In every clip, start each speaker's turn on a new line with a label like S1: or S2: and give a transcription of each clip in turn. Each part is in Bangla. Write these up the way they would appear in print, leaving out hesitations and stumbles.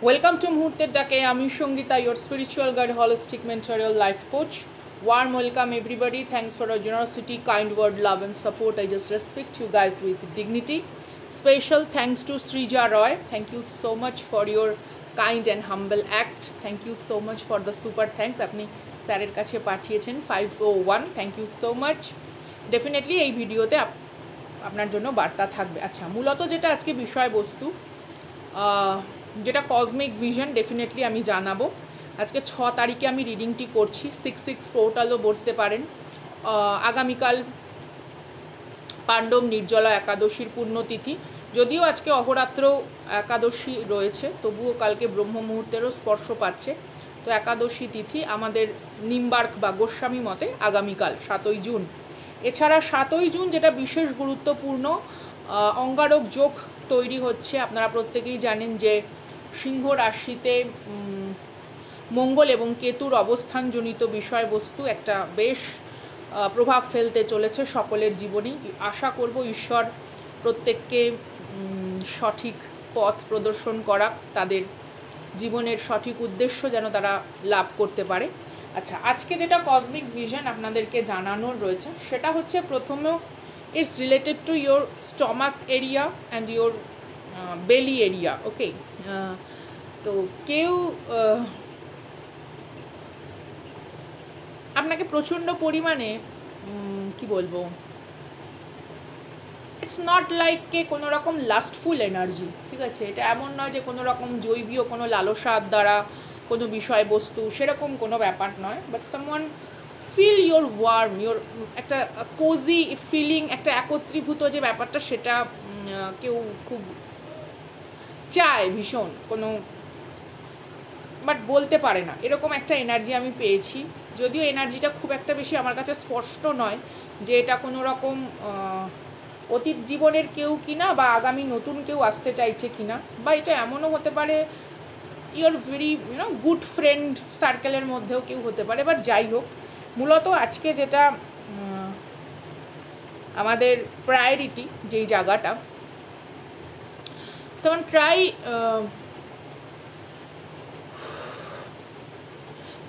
S1: ওয়েলকাম টু মুহূর্তের ডাকে। আমি Sangeeta, your spiritual guide, holistic mentorial life coach. Warm welcome everybody. Thanks for your generosity, kind word, love and support. I just respect you guys with dignity. Special thanks to Srija Roy. Thank you so much for your kind and humble act. Thank you so much for the super thanks. আপনি স্যারের কাছে পাঠিয়েছেন 501. Thank you so much. Definitely এই ভিডিওতে আপনার জন্য বার্তা থাকবে। আচ্ছা, মূলত যেটা আজকে বিষয়বস্তু, যেটা কসমিক ভিশন, ডেফিনেটলি আমি জানাবো। আজকে 6 তারিখে আমি রিডিংটি করছি। 6/6 পোর্টালও বলতে পারেন। আগামীকাল পাণ্ডব নির্জলা একাদশীর পুণ্যতিথি। যদিও আজকে অহরাত্র একাদশী রয়েছে, তবুও কালকে ব্রহ্ম মুহূর্তেরও স্পর্শ পাচ্ছে। তো একাদশী তিথি আমাদের নিম্বার্ক বা গোস্বামী মতে আগামীকাল 7ই জুন। এছাড়া 7ই জুন যেটা বিশেষ গুরুত্বপূর্ণ, অঙ্গারক যোগ তৈরি হচ্ছে। আপনারা প্রত্যেকেই জানেন যে সিংহ রাশিতে মঙ্গল এবং কেতুর অবস্থানজনিত বিষয়বস্তু একটা বেশ প্রভাব ফেলতে চলেছে সকলের জীবনেই। আশা করব ঈশ্বর প্রত্যেককে সঠিক পথ প্রদর্শন করা, তাদের জীবনের সঠিক উদ্দেশ্য যেন তারা লাভ করতে পারে। আচ্ছা, আজকে যেটা কসমিক ভিশন আপনাদেরকে জানানোর রয়েছে সেটা হচ্ছে, প্রথমেও it's related to your stomach area and your belly area. Okay, তো কেউ আপনাকে প্রচণ্ড পরিমাণে কি বলবো, ইটস নট লাইক কে কোনো রকম লাস্টফুল এনার্জি, ঠিক আছে? এটা এমন নয় যে কোনো রকম জৈবীয় কোনো লালসার দ্বারা কোনো বিষয়বস্তু, সেরকম কোনো ব্যাপার নয়। But someone feel your warm, your একটা কোজি ফিলিং, একটা একত্রীভূত যে ব্যাপারটা, সেটা কেউ খুব চায় ভীষণ, কোনো বাট বলতে পারে না, এরকম একটা এনার্জি আমি পেয়েছি। যদিও এনার্জিটা খুব একটা বেশি আমার কাছে স্পষ্ট নয় যে এটা কোনো রকম অতীত জীবনের কেউ কিনা, বা আগামী নতুন কেউ আসতে চাইছে কিনা, বা এটা এমনও হতে পারে ইয়োর ভেরি গুড ফ্রেন্ড সার্কেলের মধ্যেও কেউ হতে পারে। বাট যাই হোক, মূলত আজকে যেটা আমাদের প্রায়োরিটি, যেই জায়গাটা, সেমন ট্রাই,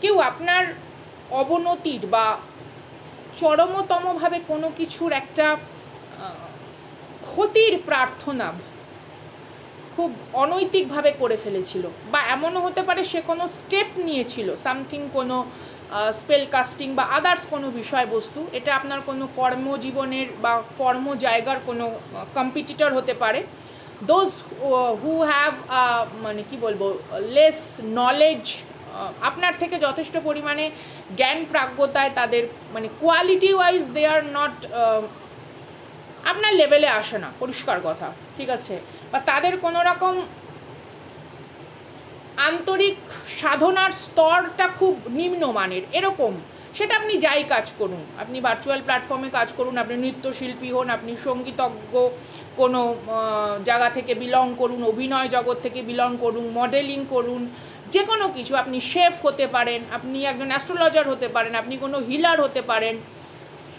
S1: কেউ আপনার অবনতির বা চরমতমভাবে কোনো কিছুর একটা ক্ষতির প্রার্থনা খুব অনৈতিকভাবে করে ফেলেছিল, বা এমনও হতে পারে সে কোনো স্টেপ নিয়েছিল, সামথিং, কোনো স্পেল কাস্টিং বা আদার্স কোনো বিষয়বস্তু। এটা আপনার কোনো কর্মজীবনের বা কর্ম জায়গার কোনো কম্পিটিটর হতে পারে। দোজ হু হ্যাভ মানে কি বলবো, লেস নলেজ, আপনার থেকে যথেষ্ট পরিমাণে জ্ঞান প্রাজ্ঞতায় তাদের, মানে quality wise they are not, আপনার লেভেলে আসে না, পরিষ্কার কথা, ঠিক আছে? বা তাদের কোনো রকম আন্তরিক সাধনার স্তরটা খুব নিম্নমানের, এরকম। সেটা আপনি যাই কাজ করুন, আপনি ভার্চুয়াল প্ল্যাটফর্মে কাজ করুন, আপনি নৃত্যশিল্পী হন, আপনি সঙ্গীতজ্ঞ কোনো জায়গা থেকে বিলং করুন, অভিনয় জগৎ থেকে বিলং করুন, মডেলিং করুন, যে কোনো কিছু, আপনি শেফ হতে পারেন, আপনি একজন অ্যাস্ট্রোলজার হতে পারেন, আপনি কোনো হিলার হতে পারেন।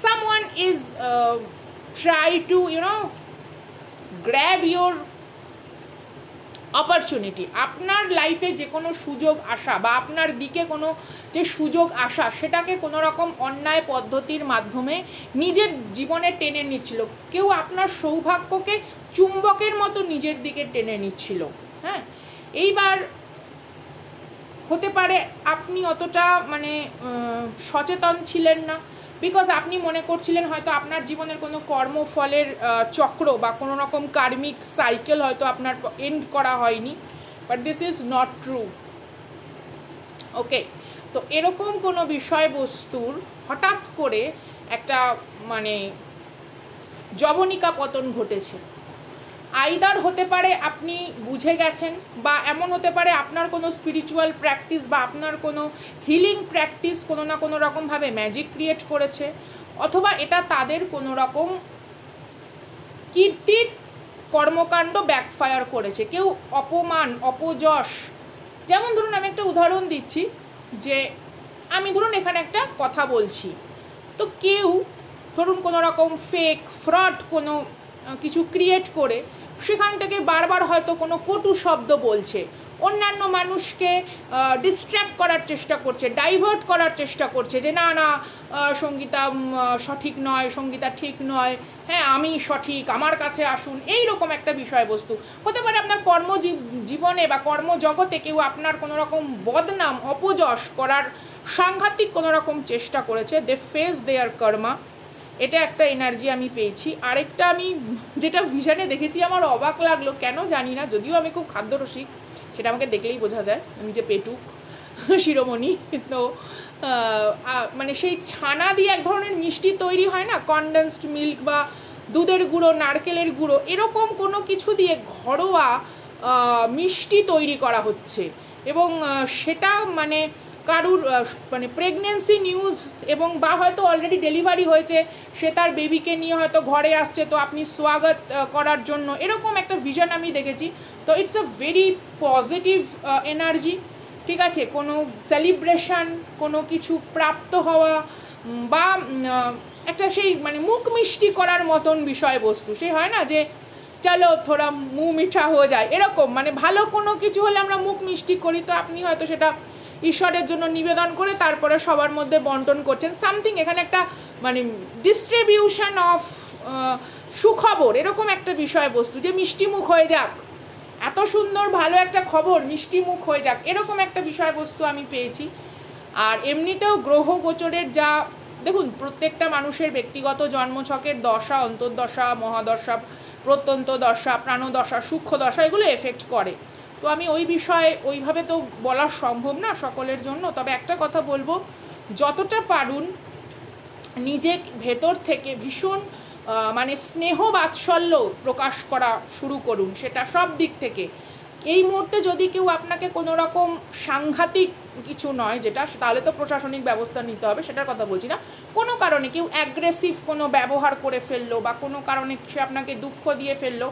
S1: Someone is try to grab your opportunity, আপনার লাইফে যে কোনো সুযোগ আসা বা আপনার দিকে কোনো যে সুযোগ আসা, সেটাকে কোনো রকম অন্যায় পদ্ধতির মাধ্যমে নিজের জীবনে টেনে নিচ্ছিল। কেউ আপনার সৌভাগ্যকে চুম্বকের মতো নিজের দিকে টেনে নিচ্ছিল। হ্যাঁ, এইবার হতে পারে আপনি অতটা মানে সচেতন ছিলেন না, বিকজ আপনি মনে করছিলেন হয়তো আপনার জীবনের কোনো কর্মফলের চক্র বা কোনো রকম কার্মিক সাইকেল হয়তো আপনার এন্ড করা হয়নি। But this is not true. Okay, তো এরকম কোনো বিষয়বস্তুর হঠাৎ করে একটা মানে জবনিকা পতন ঘটেছে। আইদার হতে পারে আপনি বুঝে গেছেন, বা এমন হতে পারে আপনার কোনো স্পিরিচুয়াল প্র্যাকটিস বা আপনার কোনো হিলিং প্র্যাকটিস কোনো না কোনো রকমভাবে ম্যাজিক ক্রিয়েট করেছে, অথবা এটা তাদের কোনো রকম কীর্তির কর্মকাণ্ড ব্যাকফায়ার করেছে। কেউ অপমান, অপযশ, যেমন ধরুন আমি একটা উদাহরণ দিচ্ছি, যে আমি ধরুন এখানে একটা কথা বলছি, তো কেউ ধরুন কোনো রকম ফেক ফ্রড কোনো কিছু ক্রিয়েট করে সেখান থেকে বারবার হয়তো কোনো কটু শব্দ বলছে, অন্যান্য মানুষকে ডিস্ট্র্যাক্ট করার চেষ্টা করছে, ডাইভার্ট করার চেষ্টা করছে, যে না না সঙ্গীতা সঠিক নয়, সঙ্গীতা ঠিক নয়, হ্যাঁ আমি সঠিক, আমার কাছে আসুন, এই রকম একটা বিষয়বস্তু হতে পারে। আপনার জীবনে বা কর্মজগতে কেউ আপনার কোনো রকম বদনাম অপযশ করার সাংঘাতিক কোনো রকম চেষ্টা করেছে, দে ফেস দেয়ার কর্মা, এটা একটা এনার্জি আমি পেয়েছি। আরেকটা আমি যেটা ভিশনে দেখেছি আমার অবাক লাগলো, কেন জানি না, যদিও আমি খুব খাদ্যরসিক, সেটা আমাকে দেখলেই বোঝা যায়, আমি যে পেটুক শিরোমণি। তো মানে সেই ছানা দিয়ে এক ধরনের মিষ্টি তৈরি হয় না, কনডেন্সড মিল্ক বা দুধের গুঁড়ো, নারকেলের গুঁড়ো, এরকম কোনো কিছু দিয়ে ঘরোয়া মিষ্টি তৈরি করা হচ্ছে, এবং সেটা মানে কারুর মানে প্রেগনেন্সি নিউজ, এবং বা হয়তো অলরেডি ডেলিভারি হয়েছে, সে তার বেবিকে নিয়ে হয়তো ঘরে আসছে, তো আপনি স্বাগত করার জন্য, এরকম একটা ভিশন আমি দেখেছি। তো it's a very positive energy, ঠিক আছে। কোনো সেলিব্রেশন, কোনো কিছু প্রাপ্ত হওয়া, বা একটা সেই মানে মুখ মিষ্টি করার মতন বিষয়বস্তু, সে হয় না যে চলো থোড়া মুখ মিঠা হয়ে যায়, এরকম মানে ভালো কোনো কিছু হলে আমরা মুখ মিষ্টি করি, তো আপনি হয়তো সেটা ঈশ্বরের জন্য নিবেদন করে তারপরে সবার মধ্যে বন্টন করছেন, সামথিং এখানে একটা মানে ডিস্ট্রিবিউশন অফ সুখবর, এরকম একটা বিষয়বস্তু, যে মিষ্টি মুখ হয়ে যাক, এত সুন্দর ভালো একটা খবর মিষ্টি মুখ হয়ে যাক, এরকম একটা বিষয়বস্তু আমি পেয়েছি। আর এমনিতেও গ্রহ গোচরের যা, দেখুন প্রত্যেকটা মানুষের ব্যক্তিগত জন্মছকের দশা, অন্তর্দশা, মহাদশা, প্রত্যন্ত দশা, প্রাণদশা, সূক্ষ্ম দশা, এগুলো এফেক্ট করে। তো আমি ওই বিষয়ে ওইভাবে তো বলা সম্ভব না সকলের জন্য, তবে একটা কথা বলবো, যতটা পারুন নিজে ভেতর থেকে ভীষণ মানে স্নেহ বাৎসল্য প্রকাশ করা শুরু করুন, সেটা সব দিক থেকে। এই মুহূর্তে যদি কেউ আপনাকে কোনো রকম সাংঘাতিক কিছু নয়, যেটা তাহলে তো প্রশাসনিক ব্যবস্থা নিতে হবে, সেটার কথা বলছি না, কোনো কারণে কেউ অ্যাগ্রেসিভ কোনো ব্যবহার করে ফেললো, বা কোনো কারণে সে আপনাকে দুঃখ দিয়ে ফেললো,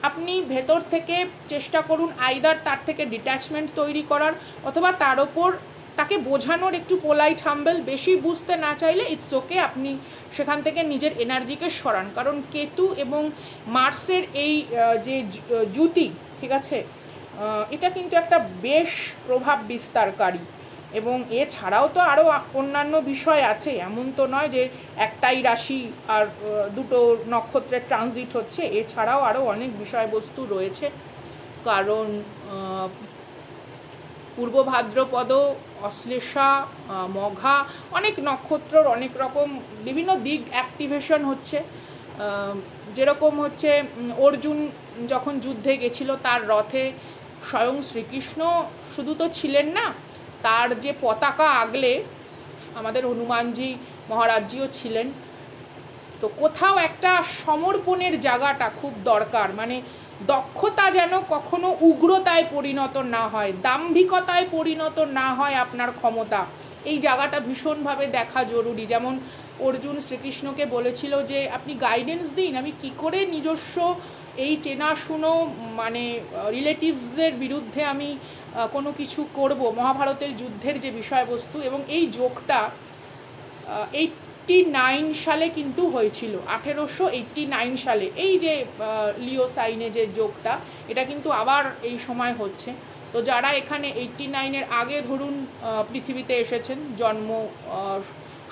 S1: আপনি ভেতর থেকে চেষ্টা করুন আইদার তার থেকে ডিট্যাচমেন্ট তৈরি করার, অথবা তার ওপর তাকে বোঝানোর, একটু পোলাইট হাম্বল, বেশি বুঝতে না চাইলে ইটস ওকে, আপনি সেখান থেকে নিজের এনার্জিকে সরান। কারণ কেতু এবং মার্সের এই যে যুতি, ঠিক আছে, এটা কিন্তু একটা বেশ প্রভাব বিস্তারকারী, এবং এছাড়াও তো আরও অন্যান্য বিষয় আছে, এমন তো নয় যে একটাই রাশি আর দুটো নক্ষত্রের ট্রানজিট হচ্ছে, এছাড়াও আরও অনেক বিষয়বস্তু রয়েছে। কারণ পূর্ব ভাদ্রপদ, অশ্লেষা, মঘা, অনেক নক্ষত্রর অনেক রকম বিভিন্ন দিক অ্যাক্টিভেশন হচ্ছে। যেরকম হচ্ছে অর্জুন যখন যুদ্ধে গেছিল, তার রথে স্বয়ং শ্রীকৃষ্ণ শুধু তো ছিলেন না, তার যে পতাকা আগলে আমাদের হনুমানজি মহারাজজিও ছিলেন। তো কোথাও একটা সমর্পণের জায়গাটা খুব দরকার, মানে দক্ষতা যেন কখনো উগ্রতায় পরিণত না হয়, দাম্ভিকতায় পরিণত না হয় আপনার ক্ষমতা, এই জায়গাটা ভীষণভাবে দেখা জরুরি। যেমন অর্জুন শ্রীকৃষ্ণকে বলেছিল যে আপনি গাইডেন্স দিন, আমি কি করে নিজস্ব এই চেনাশুনো মানে রিলেটিভসদের বিরুদ্ধে আমি কোনো কিছু করব, মহাভারতের যুদ্ধের যে বিষয়বস্তু, এবং এই যোগটা 89 সালে কিন্তু হয়েছিল, 1889 সালে, এই যে লিও সাইনে যে যোগটা, এটা কিন্তু আবার এই সময় হচ্ছে। তো যারা এখানে 89-এর আগে ধরুন পৃথিবীতে এসেছেন জন্ম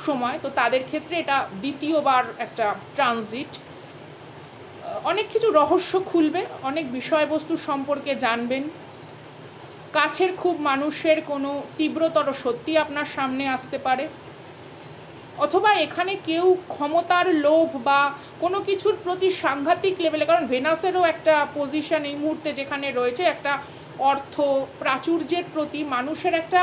S1: সময়, তো তাদের ক্ষেত্রে এটা দ্বিতীয়বার একটা ট্রানজিট, অনেক কিছু রহস্য খুলবে, অনেক বিষয়বস্তু সম্পর্কে জানবেন, কাছের খুব মানুষের কোনো তীব্রতর সত্যি আপনার সামনে আসতে পারে, অথবা এখানে কেউ ক্ষমতার লোভ বা কোনো কিছুর প্রতি সাংঘাতিক লেভেলে, কারণ ভেনাসেরও একটা পজিশন এই মুহূর্তে যেখানে রয়েছে, একটা অর্থ প্রাচুর্যের প্রতি মানুষের একটা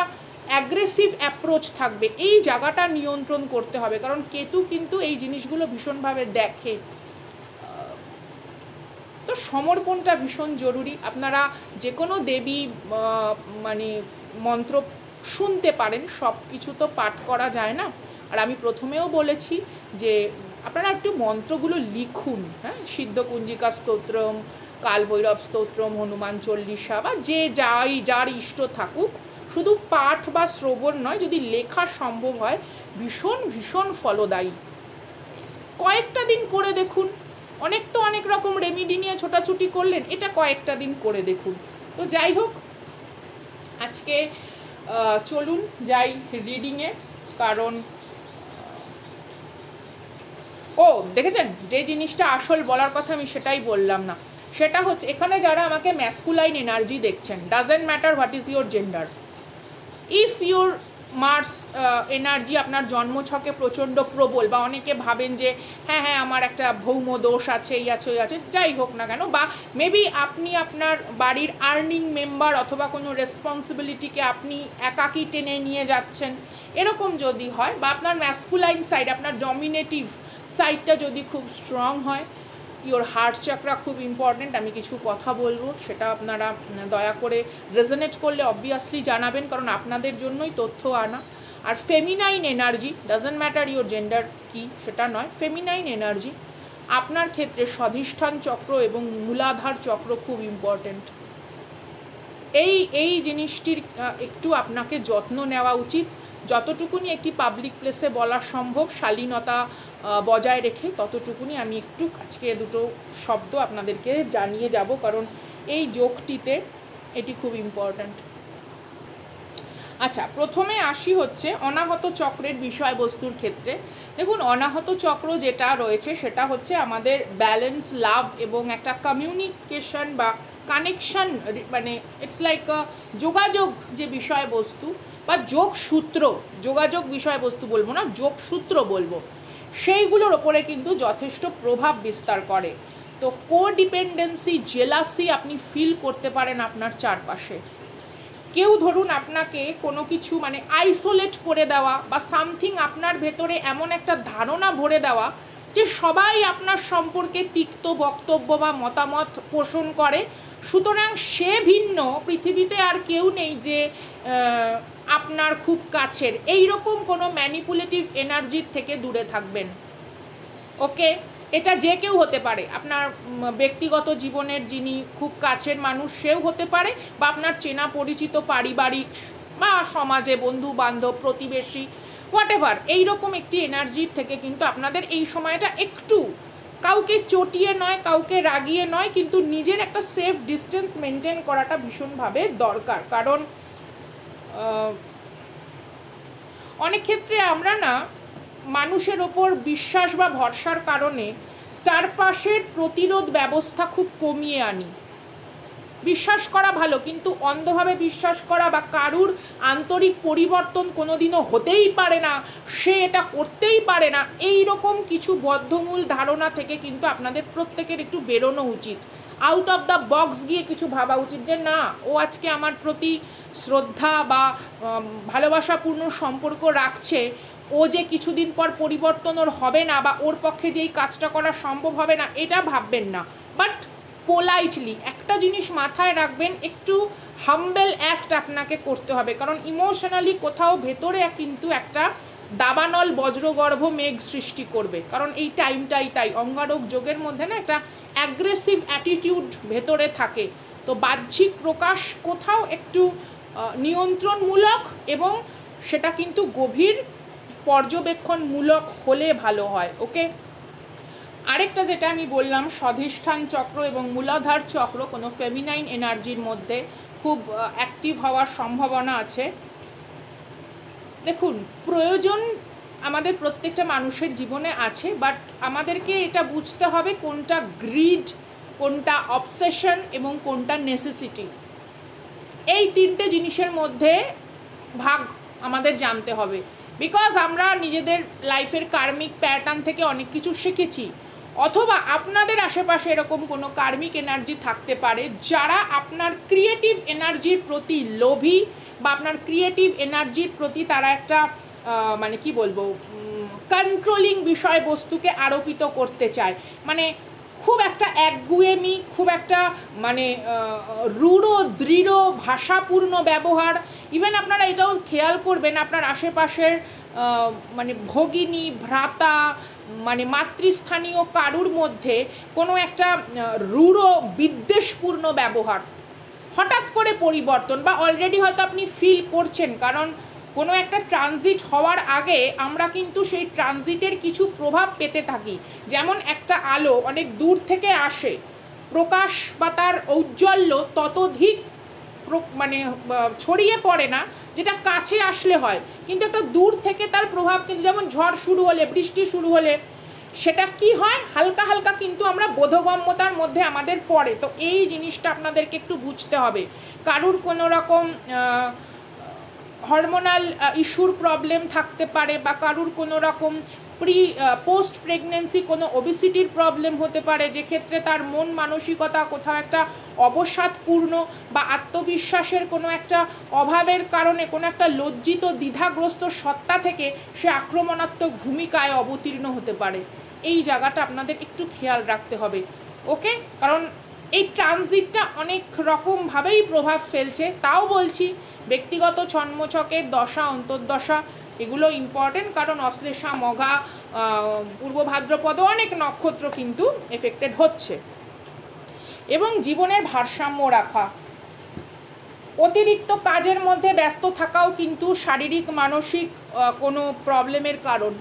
S1: অ্যাগ্রেসিভ অ্যাপ্রোচ থাকবে, এই জায়গাটা নিয়ন্ত্রণ করতে হবে, কারণ কেতু কিন্তু এই জিনিসগুলো ভীষণভাবে দেখে। তো সমর্পণটা ভীষণ জরুরি। আপনারা যে কোনো দেবী মানে মন্ত্র শুনতে পারেন, সব কিছু তো পাঠ করা যায় না। আর আমি প্রথমেও বলেছি যে আপনারা একটু মন্ত্রগুলো লিখুন, হ্যাঁ, সিদ্ধকুঞ্জিকা স্তোত্রম, কালভৈরব স্তোত্রম, হনুমান চল্লিশা, বা যে যার ইষ্ট থাকুক, শুধু পাঠ বা শ্রবণ নয়, যদি লেখা সম্ভব হয় ভীষণ ভীষণ ফলদায়ী। কয়েকটা দিন করে দেখুন, অনেক রকম রেমিডি নিয়ে ছোটাছুটি করলেন, এটা কয়েকটা দিন করে দেখুন। তো যাই হোক, আজকে চলুন যাই রিডিংয়ে, কারণ দেখেছেন যে জিনিসটা আসল বলার কথা আমি সেটাই বললাম না, সেটা হচ্ছে এখানে যারা আমাকে ম্যাসকুলাইন এনার্জি দেখছেন, doesn't matter what is your gender, if your Mars energy আপনার জন্মছকে প্রচণ্ড প্রবল, বা অনেকে ভাবেন যে হ্যাঁ আমার একটা ভৌম দোষ আছে, এই আছে ওই আছে, যাই হোক না কেন, বা মেবি আপনি আপনার বাড়ির আর্নিং মেম্বার অথবা কোনো রেসপন্সিবিলিটিকে আপনি একাকী টেনে নিয়ে যাচ্ছেন, এরকম যদি হয়, বা আপনার ম্যাসকুলাইন সাইড, আপনার ডমিনেটিভ সাইডটা যদি খুব স্ট্রং হয়, ইওর হার্ট চাকরা খুব ইম্পর্টেন্ট, আমি কিছু কথা বলবো, সেটা আপনারা দয়া করে রেজনেট করলে অবভিয়াসলি জানাবেন, কারণ আপনাদের জন্যই তথ্য আনা। আর feminine energy, doesn't matter your gender কি সেটা নয়, ফেমিনাইন এনার্জি আপনার ক্ষেত্রে স্বাধিষ্ঠান চক্র এবং মূলাধার চক্র খুব ইম্পর্টেন্ট। এই জিনিসটির একটু আপনাকে যত্ন নেওয়া উচিত, যতটুকুনি একটি পাবলিক প্লেসে বলা সম্ভব শালীনতা বজায় রেখে, ততটুকুনি আমি একটু আজকে দুটো শব্দ আপনাদেরকে জানিয়ে যাব, কারণ এই যোগটিতে এটি খুব ইম্পর্ট্যান্ট। আচ্ছা, প্রথমে আসি হচ্ছে অনাহত চক্রের বিষয়বস্তুর ক্ষেত্রে। দেখুন, অনাহত চক্র যেটা রয়েছে সেটা হচ্ছে আমাদের ব্যালেন্স, লাভ এবং একটা কমিউনিকেশন বা কানেকশন, মানে ইটস লাইক যোগাযোগ যে বিষয়বস্তু বা যোগসূত্র, যোগাযোগ বিষয়বস্তু বলবো না, যোগসূত্র বলবো, সেইগুলোর ওপরে কিন্তু যথেষ্ট প্রভাব বিস্তার করে। তো কোডিপেন্ডেন্সি, জেলাসি আপনি ফিল করতে পারেন আপনার চারপাশে। কেউ ধরুন আপনাকে কোনো কিছু মানে আইসোলেট করে দেওয়া, বা সামথিং আপনার ভেতরে এমন একটা ধারণা ভরে দেওয়া যে সবাই আপনার সম্পর্কে তিক্ত বক্তব্য বা মতামত পোষণ করে, সুতরাং সে ভিন্ন, পৃথিবীতে আর কেউ নেই যে আপনার খুব কাছের, এই রকম কোনো ম্যানিপুলেটিভ এনার্জির থেকে দূরে থাকবেন। ওকে, এটা যে কেউ হতে পারে, আপনার ব্যক্তিগত জীবনের যিনি খুব কাছের মানুষ সেও হতে পারে, বা আপনার চেনা পরিচিত পারিবারিক বা সমাজে বন্ধু বান্ধব, প্রতিবেশী, হোয়াটএভার, এইরকম একটি এনার্জির থেকে কিন্তু আপনাদের এই সময়টা একটু, কাউকে চটিয়ে নয়, কাউকে রাগিয়ে নয়, কিন্তু নিজের একটা সেফ ডিস্টেন্স মেনটেন করাটা ভীষণভাবে দরকার। কারণ অনেক ক্ষেত্রে আমরা না মানুষের ওপর বিশ্বাস বা ভরসার কারণে চারপাশের প্রতিরোধ ব্যবস্থা খুব কমিয়ে আনি। বিশ্বাস করা ভালো, কিন্তু অন্ধভাবে বিশ্বাস করা বা কারুর আন্তরিক পরিবর্তন কোনোদিনও হতেই পারে না, সে এটা করতেই পারে না, এই রকম কিছু বদ্ধমূল ধারণা থেকে কিন্তু আপনাদের প্রত্যেকের একটু বেরোনো উচিত। আউট অফ দ্য বক্স গিয়ে কিছু ভাবা উচিত, যে না, ও আজকে আমার প্রতি শ্রদ্ধা বা ভালোবাসাপূর্ণ সম্পর্ক রাখছে, ও যে কিছুদিন পর পরিবর্তন ওর হবে না, বা ওর পক্ষে যেই কাজটা করা সম্ভব হবে না, এটা ভাববেন না। বাট পোলাইটলি একটা জিনিস মাথায় রাখবেন, একটু হাম্বেল অ্যাক্ট আপনাকে করতে হবে, কারণ ইমোশনালি কোথাও ভেতরে কিন্তু একটা দাবানল বজ্রগর্ভ মেঘ সৃষ্টি করবে, কারণ এই টাইমটাই তাই অঙ্গারক যোগের মধ্যে না একটা অ্যাগ্রেসিভ অ্যাটিটিউড ভেতরে থাকে। তো বাহ্যিক প্রকাশ কোথাও একটু নিয়ন্ত্রণমূলক, এবং সেটা কিন্তু গভীর পর্যবেক্ষণমূলক হলে ভালো হয়। ওকে, আরেকটা যেটা আমি বললাম, স্বাধিষ্ঠান চক্র এবং মূলাধার চক্র কোনো ফেমিনাইন এনার্জির মধ্যে খুব অ্যাক্টিভ হওয়ার সম্ভাবনা আছে। দেখুন, প্রয়োজন আমাদের প্রত্যেকটা মানুষের জীবনে আছে, বাট আমাদেরকে এটা বুঝতে হবে কোনটা গ্রিড, কোনটা অবসেশন এবং কোনটা নেসেসিটি। এই তিনটে জিনিসের মধ্যে ভাগ আমাদের জানতে হবে, বিকজ আমরা নিজেদের লাইফের কার্মিক প্যাটার্ন থেকে অনেক কিছু শিখেছি, অথবা আপনাদের আশেপাশে এরকম কোনো কার্মিক এনার্জি থাকতে পারে যারা আপনার ক্রিয়েটিভ এনার্জির প্রতি লোভী, বা আপনার ক্রিয়েটিভ এনার্জির প্রতি তারা একটা মানে কি বলবো, কন্ট্রোলিং বিষয়বস্তুকে আরোপিত করতে চায়, মানে খুব একটা একগুয়েমি, খুব একটা মানে রূঢ় দৃঢ় ভাষাপূর্ণ ব্যবহার। ইভেন আপনারা এটাও খেয়াল করবেন, আপনার আশেপাশের মানে ভগিনী, ভ্রাতা, মানে মাতৃস্থানীয় কারুর মধ্যে কোনো একটা রূঢ় বিদ্বেষপূর্ণ ব্যবহার, হঠাৎ করে পরিবর্তন, বা অলরেডি হয়তো আপনি ফিল করছেন, কারণ কোনো একটা ট্রানজিট হওয়ার আগে আমরা কিন্তু সেই ট্রানজিটের কিছু প্রভাব পেতে থাকি। যেমন একটা আলো অনেক দূর থেকে আসে, প্রকাশ বা তার ঔজ্জ্বল্য ততোধিক মানে ছড়িয়ে পড়ে না, যেটা কাছে আসলে হয়, কিন্তু একটা দূর থেকে তার প্রভাব কিন্তু, যেমন ঝড় শুরু হলে, বৃষ্টি শুরু হলে সেটা কি হয়, হালকা হালকা কিন্তু আমরা বোধগম্যতার মধ্যে আমাদের পড়ে। তো এই জিনিসটা আপনাদেরকে একটু বুঝতে হবে। কারুর কোনো রকম হরমোনাল ইস্যুর প্রবলেম থাকতে পারে, বা কারুর কোনো রকম পোস্ট প্রেগনেন্সি কোনো ওবেসিটির প্রবলেম হতে পারে, যে ক্ষেত্রে তার মন মানসিকতা কোথাও একটা অবসাদপূর্ণ বা আত্মবিশ্বাসের কোনো একটা অভাবের কারণে কোনো একটা লজ্জিত দ্বিধাগ্রস্ত সত্তা থেকে সে আক্রমণাত্মক ভূমিকায় অবতীর্ণ হতে পারে। এই জায়গাটা আপনাদের একটু খেয়াল রাখতে হবে, ওকে? কারণ এই ট্রানজিটটা অনেক রকমভাবেই প্রভাব ফেলছে। তাও বলছি, ব্যক্তিগত ছন্মছকের দশা, অন্তর্দশা এগুলো ইম্পর্টেন্ট, কারণ অশ্লেষা, মঘা, পূর্ব ভাদ্রপদ অনেক নক্ষত্র কিন্তু এফেক্টেড হচ্ছে। এবং জীবনের ভারসাম্য রাখা, অতিরিক্ত কাজের মধ্যে ব্যস্ত থাকাও কিন্তু শারীরিক মানসিক কোনো প্রবলেমের কারণ।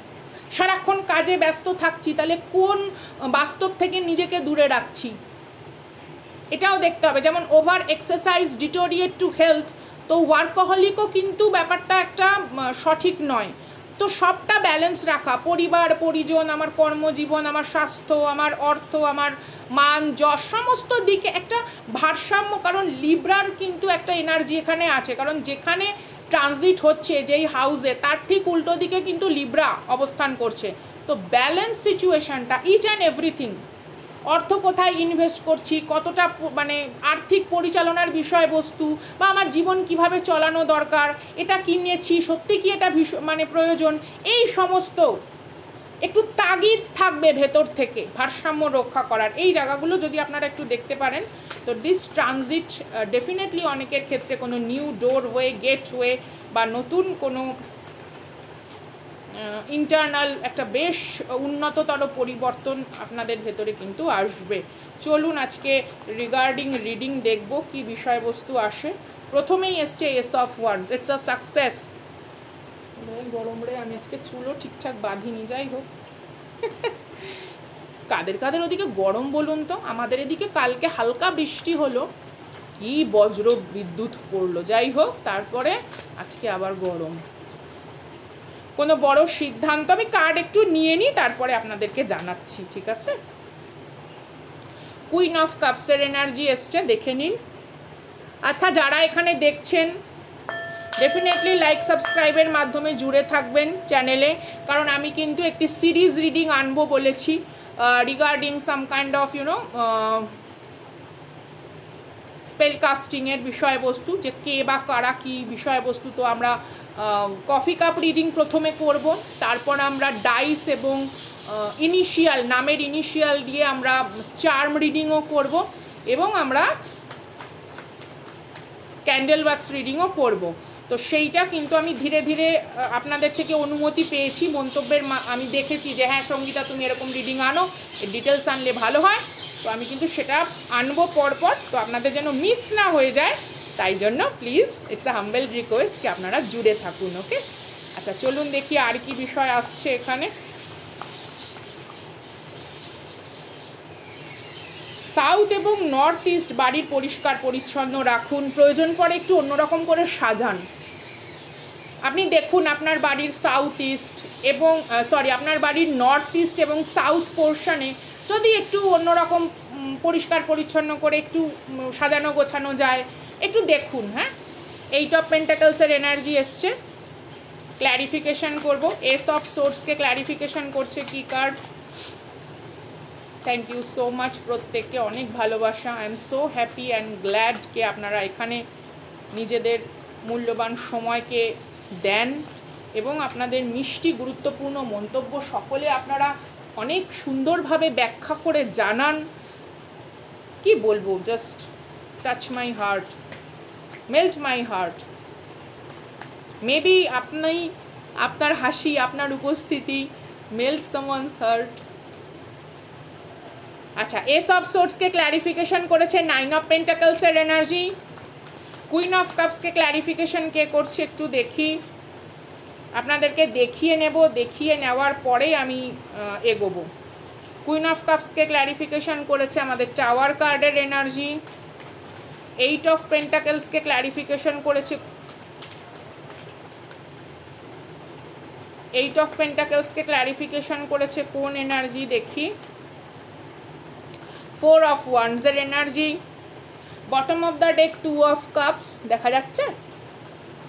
S1: সারাক্ষণ কাজে ব্যস্ত থাকছি, তাহলে কোন বাস্তব থেকে নিজেকে দূরে রাখছি এটাও দেখতে হবে। যেমন over exercise deteriorate to health, তো ওয়ার্কহলিকও কিন্তু ব্যাপারটা একটা সঠিক নয়। তো সবটা ব্যালেন্স রাখা, পরিবার, পরিজন, আমার কর্মজীবন, আমার স্বাস্থ্য, আমার অর্থ, আমার মান, যশ, সমস্ত দিকে একটা ভারসাম্য। কারণ লিব্রার কিন্তু একটা এনার্জি এখানে আছে, কারণ যেখানে ট্রানজিট হচ্ছে যেই হাউসে, তার ঠিক উল্টো দিকে কিন্তু লিব্রা অবস্থান করছে। তো ব্যালেন্স সিচুয়েশনটা, ইচ অ্যান্ড এভরিথিং, অর্থ কোথায় ইনভেস্ট করছি, কতটা মানে আর্থিক পরিচালনার বিষয়বস্তু, বা আমার জীবন কিভাবে চলানো দরকার, এটা কিনেছি সত্যি কি এটা মানে প্রয়োজন, এই সমস্ত একটু তাগিদ থাকবে ভেতর থেকে ভারসাম্য রক্ষা করার। এই জায়গাগুলো যদি আপনারা একটু দেখতে পারেন, তো দিস ট্রানজিট ডেফিনেটলি অনেকের ক্ষেত্রে কোনো নিউ ডোরওয়ে, গেটওয়ে বা নতুন কোনো ইন্টারনাল একটা বেশ উন্নততর পরিবর্তন আপনাদের ভেতরে কিন্তু আসবে। চলুন আজকে রিগার্ডিং রিডিং দেখব কি বিষয়বস্তু আসে। প্রথমেই এসছে S of wands, it's a success. গরম রে, আমি আজকে চুলও ঠিকঠাক বাঁধিনি, যাই হোক। কাদের কাদের ওদিকে গরম বলুন তো? আমাদের এদিকে কালকে হালকা বৃষ্টি হলো, কি বজ্র বিদ্যুৎ পড়লো, যাই হোক, তারপরে আজকে আবার গরম। কোনো বড় সিদ্ধান্ত, আমি কার্ড একটু নিয়ে নিই, তারপরে আপনাদেরকে জানাচ্ছি, ঠিক আছে? কুইন অফ কাপসের এনার্জি এসছে, দেখে নিন। আচ্ছা, যারা এখানে দেখছেন ডেফিনেটলি লাইক সাবস্ক্রাইবের মাধ্যমে জুড়ে থাকবেন চ্যানেলে, কারণ আমি কিন্তু একটি সিরিজ রিডিং আনবো বলেছি regarding some kind of spell কাস্টিংয়ের বিষয়বস্তু, যে কে বা কারা কী বিষয়বস্তু। তো আমরা কফি কাপ রিডিং প্রথমে করব, তারপর আমরা ডাইস এবং ইনিশিয়াল, নামের ইনিশিয়াল দিয়ে আমরা চার্ম রিডিংও করব, এবং আমরা ক্যান্ডেল ওয়াক্স রিডিংও করব। তো সেইটা কিন্তু আমি ধীরে ধীরে আপনাদের থেকে অনুমতি পেয়েছি, মন্তব্যের আমি দেখেছি যে হ্যাঁ সঙ্গীতা তুমি এরকম রিডিং আনো, এর ডিটেলস আনলে ভালো হয়। তো আমি কিন্তু সেটা আনবো পরপর, তো আপনাদের যেন মিস না হয়ে যায়, তাই জন্য please it's a humble request কি আপনারা জুড়ে থাকুন, ওকে? আচ্ছা, চলুন দেখি আর কি বিষয় আসছে এখানে। সাউথ এবং নর্থ ইস্ট বাড়ির পরিষ্কার পরিচ্ছন্ন রাখুন, প্রয়োজন পড়ে একটু অন্যরকম করে সাজান। আপনি দেখুন আপনার বাড়ির সাউথ ইস্ট এবং আপনার বাড়ির নর্থ ইস্ট এবং সাউথ পোর্শনে যদি একটু অন্যরকম পরিষ্কার পরিচ্ছন্ন করে একটু সাজানো গোছানো যায়, একটু দেখুন। হ্যাঁ, এইট অফ পেন্টাকলসের এনার্জি এসছে, ক্ল্যারিফিকেশন করব। এস অফ সোর্সকে ক্ল্যারিফিকেশন করছে কি card? Thank you so much প্রত্যেককে, অনেক ভালোবাসা। I am so happy and glad কে আপনারা এখানে নিজেদের মূল্যবান সময়কে দেন এবং আপনাদের মিষ্টি গুরুত্বপূর্ণ মন্তব্য সকলে আপনারা অনেক সুন্দরভাবে ব্যাখ্যা করে জানান। কি বলবো, just touch my heart, melt my heart. Maybe আপনার হাসি, আপনার উপস্থিতি মেল্ট সামওয়ানস হার্ট। আচ্ছা, এস অফ সোর্সকে ক্ল্যারিফিকেশন করেছে নাইন অফ পেন্টাকলসের এনার্জি। কুইন অফ কাপসকে ক্ল্যারিফিকেশন কে করছে একটু দেখি, আপনাদেরকে দেখিয়ে নেব, দেখিয়ে নেওয়ার পরেই আমি এগোবো। কুইন অফ কাপসকে ক্ল্যারিফিকেশন করেছে আমাদের টাওয়ার কার্ডের এনার্জি। এইট অফ পেন্টাকেলসকে ক্ল্যারিফিকেশন করেছে, এইট অফ পেন্টাকেলসকে ক্ল্যারিফিকেশন করেছে কোন এনার্জি দেখি, ফোর অফ ওয়ান্ডসের energy, bottom of the deck two of cups দেখা যাচ্ছে,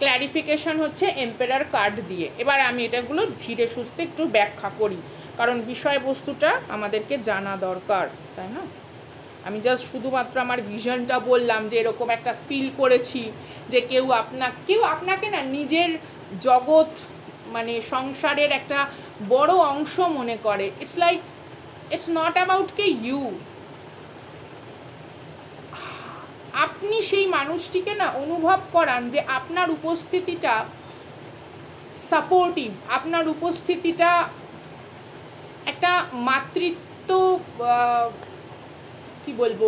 S1: ক্ল্যারিফিকেশন হচ্ছে এম্পারার কার্ড দিয়ে। এবার আমি এটাগুলো ধীরে সুস্থে একটু ব্যাখ্যা করি, কারণ বিষয়বস্তুটা আমাদেরকে জানা দরকার, তাই না? আমি জাস্ট শুধুমাত্র আমার ভিশনটা বললাম যে এরকম একটা ফিল করেছি যে কেউ আপনাকে না নিজের জগৎ মানে সংসারের একটা বড় অংশ মনে করে। It's like it's not about কে ইউ, আপনি সেই মানুষটিকে না অনুভব করান যে আপনার উপস্থিতিটা সাপোর্টিভ, আপনার উপস্থিতিটা একটা মাতৃত্ব কি বলবো,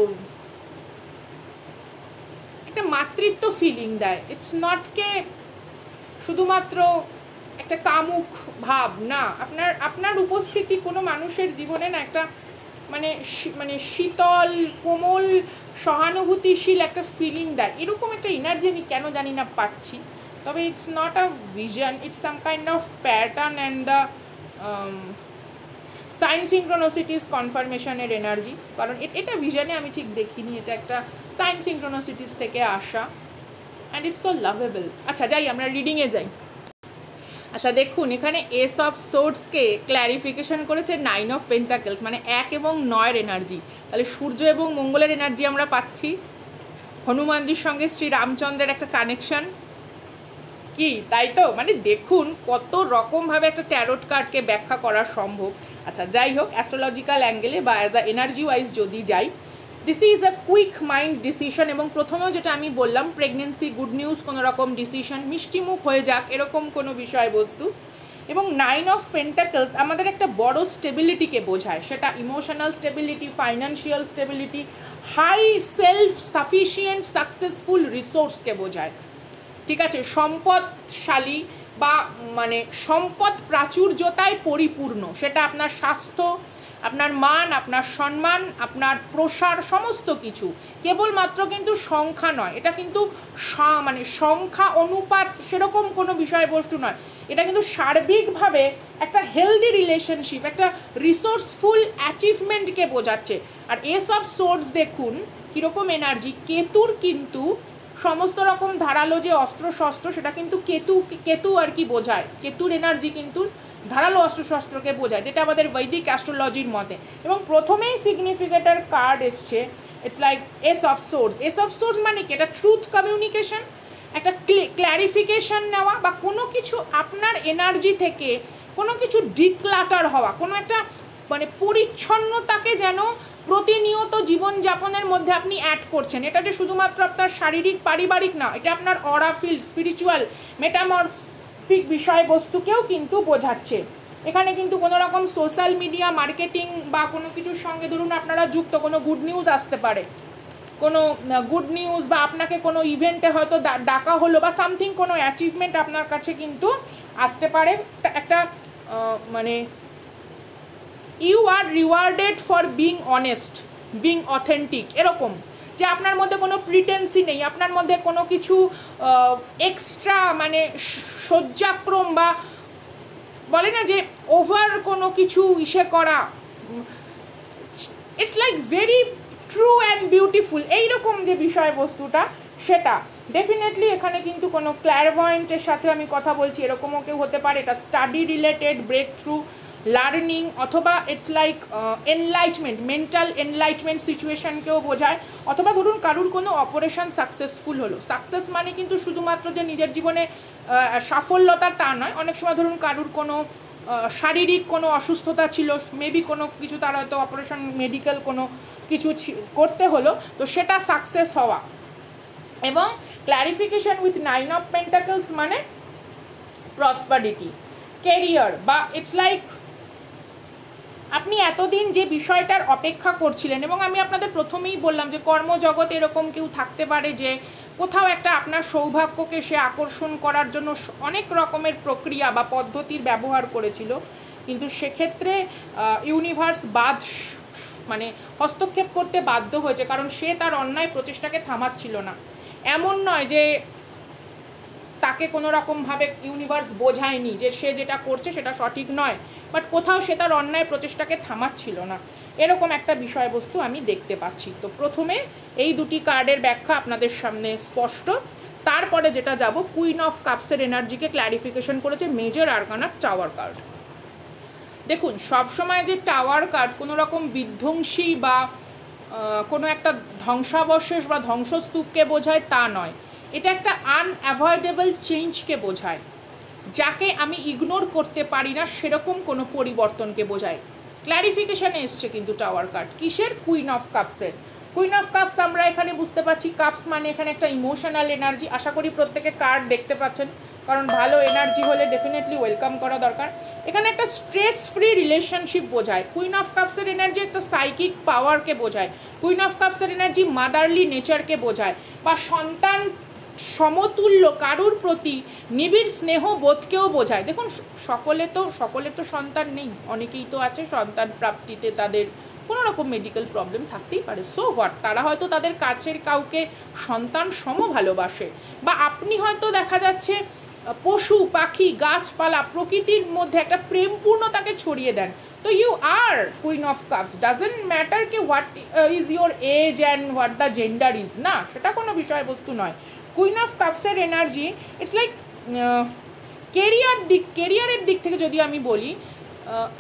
S1: একটা মাতৃত্ব ফিলিং দেয়। ইটস নট কে শুধুমাত্র একটা কামুক ভাব না, আপনার উপস্থিতি কোনো মানুষের জীবনে না একটা মানে শীতল কোমল সহানুভূতিশীল একটা ফিলিং দেয়। এরকম একটা এনার্জি আমি কেন জানি না পাচ্ছি, তবে it's not a vision, it's some kind of pattern and the sign synchronicities কনফার্মেশনের এনার্জি, কারণ এটা ভিশনে আমি ঠিক দেখিনি, এটা একটা সাইন সিনক্রোনোসিটিস থেকে আসা, অ্যান্ড ইটস সো লাভেবল। আচ্ছা যাই, আমরা রিডিংয়ে যাই। আচ্ছা দেখুন, এখানে এস অফ সোর্ডসকে ক্ল্যারিফিকেশন করেছে নাইন অফ পেন্টাকেলস, মানে 1 এবং 9-এর এনার্জি। তাহলে সূর্য এবং মঙ্গলের এনার্জি আমরা পাচ্ছি, হনুমানজির সঙ্গে শ্রী রামচন্দ্রের একটা কানেকশন, কি তাই তো? মানে দেখুন কত রকমভাবে একটা ট্যারোট কার্ডকে ব্যাখ্যা করা সম্ভব। আচ্ছা যাই হোক, অ্যাস্ট্রোলজিক্যাল অ্যাঙ্গেলে বা অ্যাজ আ এনার্জি ওয়াইজ যদি যাই, this is a quick mind decision. এবং প্রথমেও যেটা আমি বললাম, প্রেগনেন্সি, গুড নিউজ, কোনো রকম ডিসিশন, মিষ্টিমুখ হয়ে যাক এরকম কোনো বিষয়বস্তু। এবং নাইন অফ পেন্টাকেলস আমাদের একটা বড় স্টেবিলিটিকে বোঝায়, সেটা emotional stability, financial stability, high self sufficient successful রিসোর্সকে বোঝায়। ঠিক আছে, সম্পদশালী বা মানে সম্পদ প্রাচুর্যতায় পরিপূর্ণ, সেটা আপনার স্বাস্থ্য, আপনার মান, আপনার সম্মান, আপনার প্রসার, সমস্ত কিছু। কেবলমাত্র কিন্তু সংখ্যা নয়, এটা কিন্তু মানে সংখ্যা অনুপাত সেরকম কোনো বিষয়বস্তু নয়, এটা কিন্তু সার্বিকভাবে একটা হেলদি রিলেশনশিপ, একটা রিসোর্সফুল অ্যাচিভমেন্টকে বোঝাচ্ছে। আর এস অফ সোর্ডস দেখুন কীরকম এনার্জি, কেতুর কিন্তু সমস্ত রকম ধারালো যে অস্ত্র শস্ত্র সেটা কিন্তু কেতু আর কি বোঝায়, কেতুর এনার্জি কিন্তু ধারালো অস্ত্রশস্ত্রকে বোঝায়, যেটা আমাদের বৈদিক অ্যাস্ট্রোলজির মতে। এবং প্রথমেই সিগনিফিকেটার কার্ড এসছে, it's like S of swords. S of swords মানে কি? এটা ট্রুথ কমিউনিকেশন, একটা ক্ল্যারিফিকেশন নেওয়া, বা কোনো কিছু আপনার এনার্জি থেকে কোনো কিছু ডিক্লাটার হওয়া, কোনো একটা মানে পরিচ্ছন্নতাকে যেন প্রতিনিয়ত জীবনযাপনের মধ্যে আপনি অ্যাড করছেন। এটা যে শুধুমাত্র আপনার শারীরিক পারিবারিক না, এটা আপনার অরা ফিল্ড, স্পিরিচুয়াল, মেটামরফিক বিষয়বস্তুকেও কিন্তু বোঝাচ্ছে। এখানে কিন্তু কোনো রকম সোশ্যাল মিডিয়া মার্কেটিং বা কোনো কিছুর সঙ্গে ধরুন আপনারা যুক্ত, কোনো গুড নিউজ আসতে পারে, কোনো গুড নিউজ, বা আপনাকে কোনো ইভেন্টে হয়তো ডাকা হলো, বা সামথিং কোনো অ্যাচিভমেন্ট আপনার কাছে কিন্তু আসতে পারে। একটা মানে you are rewarded for being honest, being authentic, এরকম যে আপনার মধ্যে কোনো প্রিটেন্সি নেই, আপনার মধ্যে কোনো কিছু এক্সট্রা মানে সজ্জাক্রম বা বলে না যে ওভার কোনো কিছু ইসে করা, it's like very true and beautiful, এইরকম যে বিষয়বস্তুটা সেটা ডেফিনেটলি এখানে কিন্তু কোনো ক্ল্যারভয়েন্টের সাথে আমি কথা বলছি এরকমও কেউ হতে পারে। এটা study related, breakthrough, learning, অথবা it's like enlightenment, mental enlightenment সিচুয়েশনকেও বোঝায়। অথবা ধরুন কারুর কোনো অপারেশন সাকসেসফুল হলো, সাকসেস মানে কিন্তু শুধুমাত্র যে নিজের জীবনে সাফল্যতা তা নয়, অনেক সময় ধরুন কারুর কোনো শারীরিক কোনো অসুস্থতা ছিল, মেবি কোনো কিছু তার হয়তো অপারেশন মেডিকেল কোনো কিছু করতে হলো, তো সেটা সাকসেস হওয়া। এবং clarification with nine of pentacles মানে প্রসপারিটি, কেরিয়ার, বা ইটস লাইক আপনি এতদিন যে বিষয়টার অপেক্ষা করছিলেন। এবং আমি আপনাদের প্রথমেই বললাম যে কর্মজগৎ এরকম কেউ থাকতে পারে যে কোথাও একটা আপনার সৌভাগ্যকে সে আকর্ষণ করার জন্য অনেক রকমের প্রক্রিয়া বা পদ্ধতির ব্যবহার করেছিল, কিন্তু সেক্ষেত্রে ইউনিভার্স বাদ মানে হস্তক্ষেপ করতে বাধ্য হয়েছে, কারণ সে তার অন্যায় প্রচেষ্টাকে থামাচ্ছিল না। এমন নয় যে তাকে কোনো রকমভাবে ইউনিভার্স বোঝায়নি যে সে যেটা করছে সেটা সঠিক নয়, বাট কোথাও সে তার অন্যায় প্রচেষ্টাকে থামাচ্ছিল না, এরকম একটা বিষয়বস্তু আমি দেখতে পাচ্ছি। তো প্রথমে এই দুটি কার্ডের ব্যাখ্যা আপনাদের সামনে স্পষ্ট। তারপরে যেটা যাব, কুইন অফ কাপসের এনার্জিকে ক্ল্যারিফিকেশন করেছে মেজর আরকানা টাওয়ার কার্ড। দেখুন, সবসময় যে টাওয়ার কার্ড কোনো রকম বিধ্বংসী বা কোনো একটা ধ্বংসাবশেষ বা ধ্বংসস্তূপকে বোঝায় তা নয়, এটা একটা আনঅ্যাভয়েডেবল চেঞ্জকে বোঝায়, যাকে আমি ইগনোর করতে পারি না সেরকম কোনো পরিবর্তনকে বোঝায়। ক্ল্যারিফিকেশানে এসছে কিন্তু টাওয়ার কার্ড কিসের? কুইন অফ কাপসের। কুইন অফ কাপস আমরা এখানে বুঝতে পারছি, কাপস মানে এখানে একটা ইমোশনাল এনার্জি। আশা করি প্রত্যেকে কার্ড দেখতে পাচ্ছেন, কারণ ভালো এনার্জি হলে ডেফিনেটলি ওয়েলকাম করা দরকার। এখানে একটা স্ট্রেস ফ্রি রিলেশনশিপ বোঝায়। কুইন অফ কাপসের এনার্জি একটা সাইকিক পাওয়ারকে বোঝায়। কুইন অফ কাপসের এনার্জি মাদারলি নেচারকে বোঝায়, বা সন্তান সমতুল্য কারুর প্রতি নিবিড় স্নেহ বোধকেও বোঝায়। দেখুন, সকলে তো সন্তান নেই, অনেকেই তো আছে সন্তান প্রাপ্তিতে তাদের কোনো রকম মেডিকেল প্রবলেম থাকতেই পারে। সো হোয়াট, তারা হয়তো তাদের কাছের কাউকে সন্তান সম ভালোবাসে, বা আপনি হয়তো দেখা যাচ্ছে পশু পাখি গাছপালা প্রকৃতির মধ্যে একটা প্রেমপূর্ণতাকে ছড়িয়ে দেন। তো you are queen of cups, doesn't matter কি what is your age and what the gender is, না সেটা কোনো বিষয়বস্তু নয়। কুইন অফ কাপসের এনার্জি ইটস লাইক কেরিয়ারের দিক থেকে যদি আমি বলি,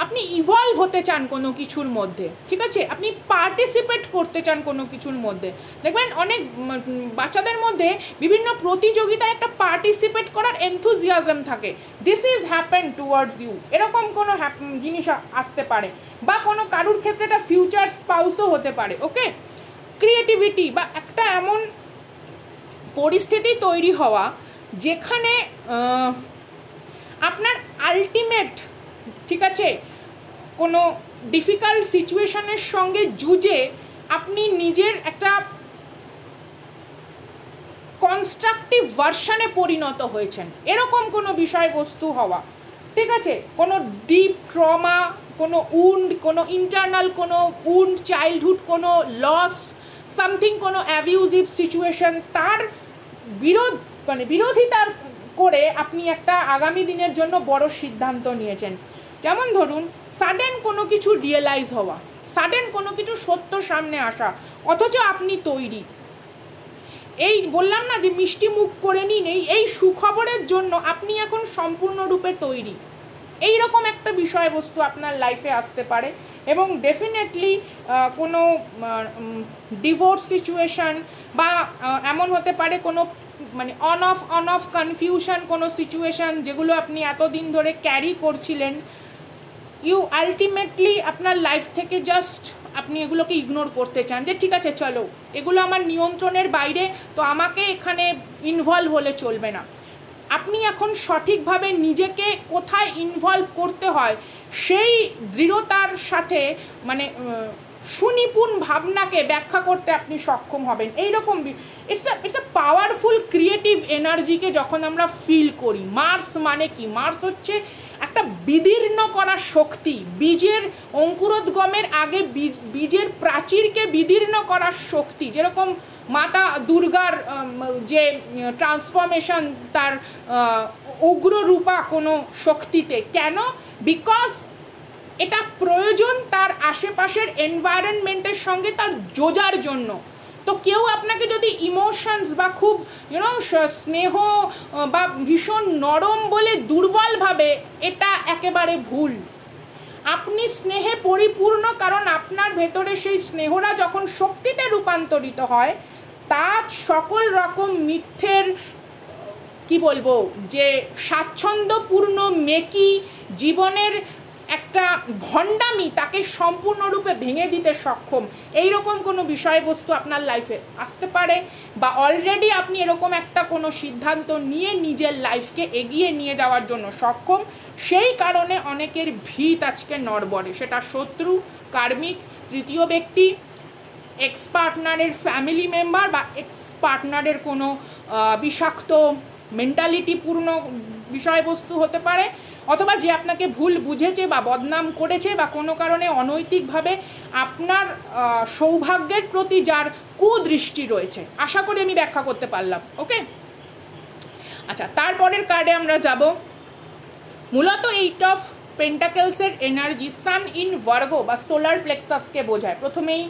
S1: আপনি ইভলভ হতে চান কোনো কিছুর মধ্যে, ঠিক আছে, আপনি পার্টিসিপেট করতে চান কোনো কিছুর মধ্যে। দেখবেন অনেক বাচ্চাদের মধ্যে বিভিন্ন প্রতিযোগিতায় একটা পার্টিসিপেট করার এনথুজিয়াজম থাকে। This is happen towards you, এরকম কোনো জিনিস আসতে পারে, বা কোনো কারুর ক্ষেত্রে এটা ফিউচার স্পাউসও হতে পারে। ওকে, ক্রিয়েটিভিটি বা একটা এমন পরিস্থিতি তৈরি হওয়া যেখানে আপনার আলটিমেট, ঠিক আছে, কোনো ডিফিকাল্ট সিচুয়েশনের সঙ্গে যুঝে আপনি নিজের একটা কনস্ট্রাকটিভ ভার্সনে পরিণত হয়েছেন, এরকম কোনো বিষয়বস্তু হওয়া, ঠিক আছে, কোনো ডিপ ট্রমা, কোনো উন্ড, কোনো ইন্টারনাল কোনো উন্ড, চাইল্ডহুড কোনো লস, সামথিং, কোনো অ্যাবিউজিভ সিচুয়েশন, তার বিরোধিতা করে আপনি একটা আগামী দিনের জন্য বড় সিদ্ধান্ত নিয়েছেন। যেমন ধরুন, সাডেন কোনো কিছু রিয়েলাইজ হওয়া, সাডেন কোনো কিছু সত্য সামনে আসা, অথচ আপনি তৈরি। এই বললাম না যে মিষ্টি মুখ করে নিন, এই সুখবরের জন্য আপনি এখন সম্পূর্ণরূপে তৈরি। এই রকম একটা বিষয়বস্তু আপনার লাইফে আসতে পারে, এবং ডেফিনেটলি কোনো ডিভোর্স সিচুয়েশান, বা এমন হতে পারে কোনো মানে অন অফ কনফিউশন, কোনো সিচুয়েশান যেগুলো আপনি এতদিন ধরে ক্যারি করছিলেন, ইউ আলটিমেটলি আপনার লাইফ থেকে জাস্ট আপনি এগুলোকে ইগনোর করতে চান, যে ঠিক আছে চলো এগুলো আমার নিয়ন্ত্রণের বাইরে, তো আমাকে এখানে ইনভলভ হলে চলবে না। আপনি এখন সঠিকভাবে নিজেকে কোথায় ইনভলভ করতে হয় সেই দৃঢ়তার সাথে, মানে সুনিপুণ ভাবনাকে ব্যাখ্যা করতে আপনি সক্ষম হবেন। এইরকম ইটস আ পাওয়ারফুল ক্রিয়েটিভ এনার্জিকে যখন আমরা ফিল করি। মার্স মানে কি? মার্স হচ্ছে একটা বিদীর্ণ করা শক্তি, বীজের অঙ্কুরোদ্গমের আগে বীজের প্রাচীরকে বিদীর্ণ করার শক্তি। যেরকম মাতা দুর্গার যে ট্রান্সফরমেশন, তার উগ্র রূপা কোনো শক্তিতে, কেন? বিকজ এটা প্রয়োজন তার আশেপাশের এনভায়রনমেন্টের সঙ্গে তার যোজার জন্য। তো কেউ আপনাকে যদি ইমোশনস বা খুব স্নেহ বা ভীষণ নরম বলে দুর্বলভাবে, এটা একেবারে ভুল। আপনি স্নেহে পরিপূর্ণ, কারণ আপনার ভেতরে সেই স্নেহরা যখন শক্তিতে রূপান্তরিত হয়, তার সকল রকম মিথ্যের কি বলবো, যে স্বাচ্ছন্দ্যপূর্ণ মেকি জীবনের একটা ভণ্ডামি, তাকে সম্পূর্ণরূপে ভেঙে দিতে সক্ষম। এই রকম কোনো বিষয়বস্তু আপনার লাইফে আসতে পারে, বা অলরেডি আপনি এরকম একটা কোনো সিদ্ধান্ত নিয়ে নিজের লাইফকে এগিয়ে নিয়ে যাওয়ার জন্য সক্ষম। সেই কারণে অনেকের ভিত আজকে নড়বড়ে, সেটা শত্রু, কার্মিক, তৃতীয় ব্যক্তি, এক্স পার্টনারের ফ্যামিলি মেম্বার, বা এক্স পার্টনারের কোনো বিষাক্ত মেন্টালিটিপূর্ণ বিষয়বস্তু হতে পারে, অথবা যে আপনাকে ভুল বুঝেছে বা বদনাম করেছে বা কোনো কারণে অনৈতিকভাবে আপনার সৌভাগ্যের প্রতি যার কুদৃষ্টি রয়েছে। আশা করি আমি ব্যাখ্যা করতে পারলাম। ওকে, আচ্ছা, তারপরের কার্ডে আমরা যাব। মূলত এইট অফ পেন্টাকেলসের এনার্জি সান ইন ভার্গো বা সোলার প্লেক্সাসকে বোঝায়। প্রথমেই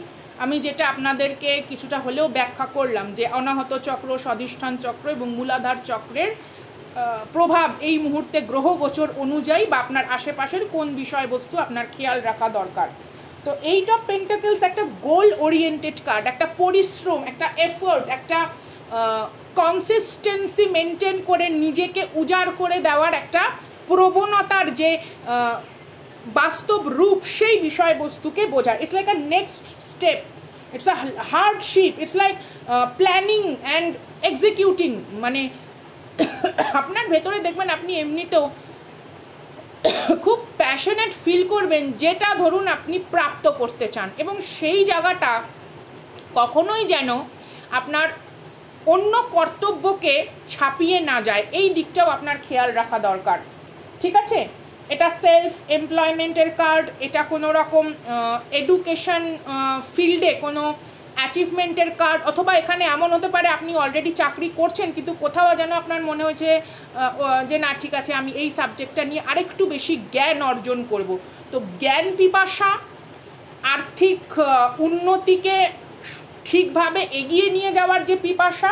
S1: আমি যেটা আপনাদেরকে কিছুটা হলেও ব্যাখ্যা করলাম যে অনাহত চক্র, স্বাধিষ্ঠান চক্র এবং মূলাধার চক্রের প্রভাব এই মুহূর্তে গ্রহ গোচর অনুযায়ী বা আপনার আশেপাশের কোন বিষয়বস্তু আপনার খেয়াল রাখা দরকার। তো এইট অফ পেন্টাকেলস একটা গোল ওরিয়েন্টেড কার্ড, একটা পরিশ্রম, একটা এফোর্ট, একটা কনসিস্টেন্সি মেনটেন করে নিজেকে উজাড় করে দেওয়ার একটা প্রবণতার যে বাস্তব রূপ, সেই বিষয়বস্তুকে বোঝায়। It's like a next step, it's a hardship, it's like planning and executing. মানে আপনার ভেতরে দেখবেন আপনি এমনিতেও খুব প্যাশনেট ফিল করবেন যেটা ধরুন আপনি প্রাপ্ত করতে চান, এবং সেই জায়গাটা কখনোই যেন আপনার অন্য কর্তব্যকে ছাপিয়ে না যায়, এই দিকটাও আপনার খেয়াল রাখা দরকার। ঠিক আছে, এটা সেলফ এমপ্লয়মেন্টের কার্ড, এটা কোনো রকম এডুকেশন ফিল্ডে কোনো অ্যাচিভমেন্টের কার্ড, অথবা এখানে এমন হতে পারে আপনি অলরেডি চাকরি করছেন কিন্তু কোথাও যেন আপনার মনে হয়েছে যে না ঠিক আছে আমি এই সাবজেক্টটা নিয়ে আরেকটু বেশি জ্ঞান অর্জন করব। তো জ্ঞান পিপাসা, আর্থিক উন্নতিকে ঠিকভাবে এগিয়ে নিয়ে যাওয়ার যে পিপাসা,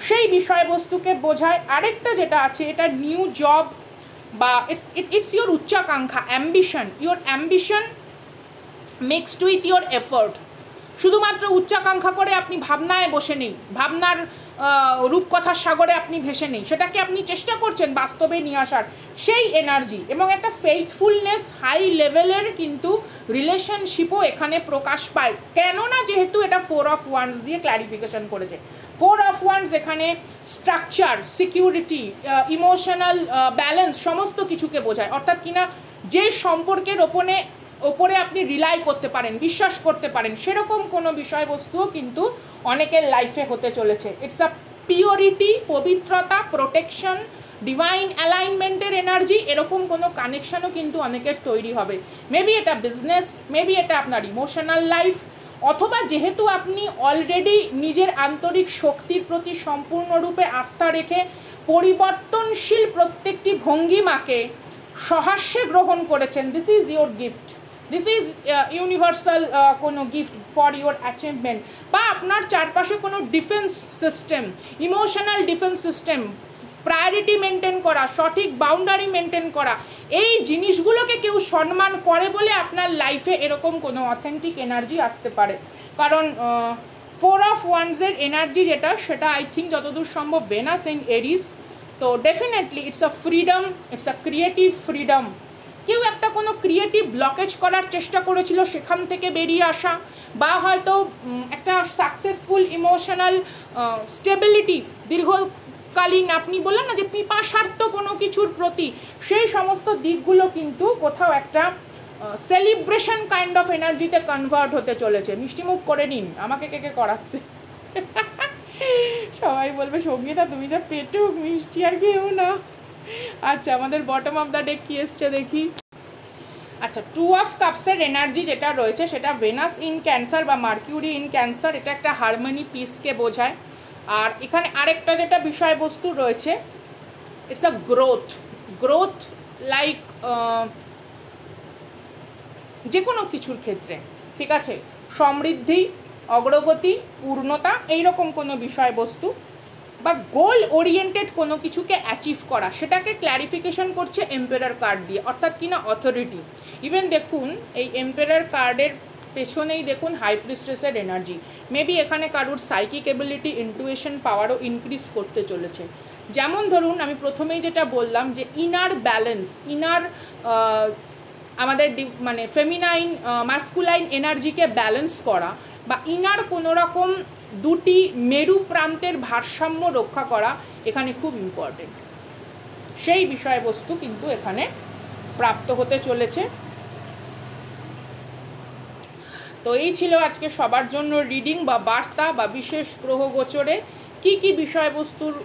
S1: সেই বিষয়বস্তুকে বোঝায়। আরেকটা যেটা আছে, এটা নিউ জব বা ইটস ইয়োর উচ্চাকাঙ্ক্ষা, ambition, your ambition mixed with your effort. শুধুমাত্র উচ্চাকাঙ্ক্ষা করে আপনি ভাবনায় বসে নেই, ভাবনার রূপকথার সাগরে আপনি ভেসে নেই, সেটাকে আপনি চেষ্টা করছেন বাস্তবে নিয়ে আসার, সেই এনার্জি। এবং একটা ফেইথফুলনেস, হাই লেভেলের কিন্তু রিলেশনশিপও এখানে প্রকাশ পায়, কেননা যেহেতু এটা 4 অফ ওয়ান্ডস দিয়ে ক্ল্যারিফিকেশন করেছে। 4 অফ ওয়ান্ডস এখানে স্ট্রাকচার, সিকিউরিটি, ইমোশনাল ব্যালেন্স সমস্ত কিছুকে বোঝায়। অর্থাৎ কিনা যে সম্পর্কের ওপরে আপনি রিলাই করতে পারেন, বিশ্বাস করতে পারেন, সেরকম কোনো বিষয়বস্তুও কিন্তু অনেকের লাইফে হতে চলেছে। ইটস আ পিওরিটি, পবিত্রতা, প্রোটেকশন, ডিভাইন অ্যালাইনমেন্টের এনার্জি, এরকম কোনো কানেকশনও কিন্তু অনেকের তৈরি হবে। মেবি এটা বিজনেস, মেবি এটা আপনার ইমোশনাল লাইফ, অথবা যেহেতু আপনি অলরেডি নিজের আন্তরিক শক্তির প্রতি সম্পূর্ণরূপে আস্থা রেখে পরিবর্তনশীল প্রত্যেকটি ভঙ্গিমাকে সহাস্যে গ্রহণ করেছেন, this is your gift, this is universal কোনো গিফট ফর ইয়োর অ্যাচিভমেন্ট। বা আপনার চারপাশে কোনো defence system, emotional defence system, priority maintain করা, সঠিক বাউন্ডারি মেনটেন করা, এই জিনিসগুলোকে কেউ সম্মান করে বলে আপনার লাইফে এরকম কোনো অথেন্টিক এনার্জি আসতে পারে। কারণ 4 অফ ওয়ান্ডসের এনার্জি যেটা, সেটা আই থিঙ্ক যতদূর সম্ভব ভেনাস ইন এরিস। তো definitely it's a freedom, it's a creative freedom. কেউ একটা কোনো ক্রিয়েটিভ ব্লকেজ করার চেষ্টা করেছিল, সেখান থেকে বেরিয়ে আসা, বা হয়তো একটা সাকসেসফুল ইমোশনাল স্টেবিলিটি, দীর্ঘকালীন আপনি বললেন না যে পিপাসার্থ কোনো কিছুর প্রতি, সেই সমস্ত দিকগুলো কিন্তু কোথাও একটা সেলিব্রেশন কাইন্ড অফ এনার্জিতে কনভার্ট হতে চলেছে। মিষ্টিমুখ করে নিন, আমাকে কে কে করাচ্ছে সবাই বলবে সঙ্গীতা তুমি যা পেটুক, মিষ্টি আর কেউ না। আচ্ছা, আমাদের বটম অফ দ্য ডেক কি এসছে দেখি। আচ্ছা, 2 অফ কাপসের এনার্জি যেটা রয়েছে সেটা ভেনাস ইন ক্যান্সার বা মার্কিউরি ইন ক্যান্সার, এটা একটা হারমোনি পিসকে বোঝায়। আর এখানে আরেকটা যেটা বিষয়বস্তু রয়েছে, it's a growth, growth like যে কোনো কিছুর ক্ষেত্রে, ঠিক আছে, সমৃদ্ধি, অগ্রগতি, পূর্ণতা, এইরকম কোনো বিষয়বস্তু বা গোল ওরিয়েন্টেড কোনো কিছুকে অ্যাচিভ করা, সেটাকে ক্ল্যারিফিকেশন করছে এম্পেরার কার্ড দিয়ে। অর্থাৎ কিনা অথরিটি। ইভেন দেখুন এই এম্পেরার কার্ডের পেছনেই দেখুন হাই প্রিস্টেসের এনার্জি। মেবি এখানে কারোর সাইকিক এবিলিটি, ইন্টুইশন পাওয়ারও ইনক্রিজ করতে চলেছে। যেমন ধরুন আমি প্রথমেই যেটা বললাম যে ইনার ব্যালেন্স, ইনার আমাদের মানে ফেমিনাইন ম্যাসকুলাইন এনার্জিকে ব্যালেন্স করা, বা ইনার কোনো রকম দুটি মেরু প্রান্তের ভারসাম্য রক্ষা করা এখানে খুব ইম্পর্টেন্ট। সেই বিষয়বস্তু কিন্তু এখানে প্রাপ্ত হতে চলেছে। তো এই ছিল আজকে সবার জন্য রিডিং বা বার্তা, বা বিশেষ গ্রহ গোচরে কি কি বিষয়বস্তুর